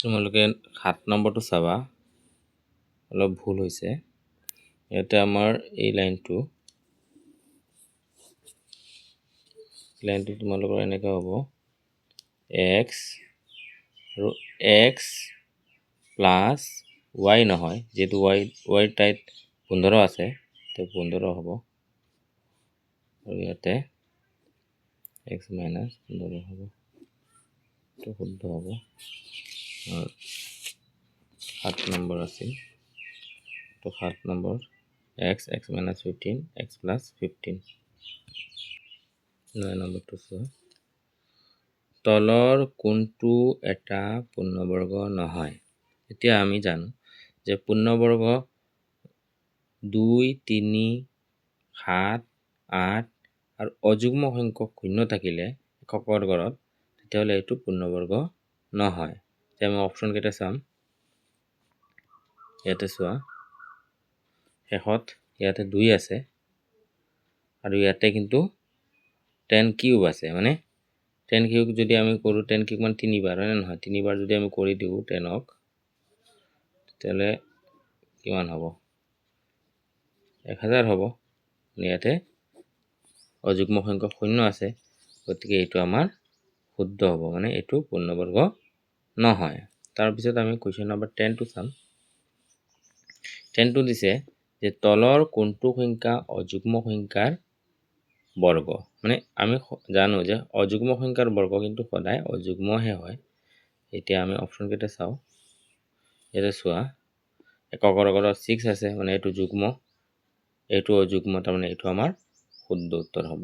তোমালোকে 7 নম্বৰটো চাবা, অলপ ভুল হৈছে। ইয়াতে আমাৰ এই লাইনটো তোমালোকৰ এনেকুৱা হ'ব, x আৰু x প্লাছ y নহয়, যেহেতু y ঠাইত 15 আছে, তো 15 হ'ব। আৰু ইয়াতে x মাইনাছ 15 হ'ব, তো শুদ্ধ হ'ব। আৰু 7 নম্বৰ আছিল, তো 7 number x minus 15, x plus 15। 9 নম্বৰটো চোৱা, তলৰ কোনটো এটা পূৰ্ণবৰ্গ নহয়? এতিয়া আমি জানো যে পূৰ্ণবৰ্গ 2, 3, 7, 8 আৰু অযুগ্ম সংখ্যক শূন্য থাকিলে এককৰ ঘৰত, তেতিয়াহ'লে এইটো পূৰ্ণবৰ্গ নহয়। এতিয়া আমি অপশ্যন কেইটা চাম। ইয়াতে চোৱা, শেষত ইয়াতে 2 আছে আৰু ইয়াতে কিন্তু 10 কিউব আছে, মানে 10 কিউব যদি আমি কৰোঁ, 10 কিউব মানে 3 বাৰ, হয় নে নহয়? 3 বাৰ যদি আমি কৰি দিওঁ 10ক, তেতিয়াহ'লে কিমান হ'ব? 1000 হ'ব। ইয়াতে অযুগ্ম সংখ্যক শূন্য আছে, গতিকে এইটো আমাৰ শুদ্ধ হ'ব, মানে এইটো পূৰ্ণবৰ্গ নহয়। তাৰপিছত আমি কুৱেশ্যন নম্বৰ 10টো চাম। 10টো দিছে যে তলৰ কোনটো সংখ্যা অযুগ্ম সংখ্যাৰ বৰ্গ? মানে আমি জানো যে অযুগ্ম সংখ্যাৰ বৰ্গ কিন্তু সদায় অযুগ্মহে হয়। এতিয়া আমি অপশ্যন কেইটা চাওঁ। ইয়াতে চোৱা, এককৰ ঘৰত 6 আছে, মানে এইটো যুগ্ম, এইটো অযুগ্ম, তাৰমানে এইটো আমাৰ শুদ্ধ উত্তৰ হ'ব।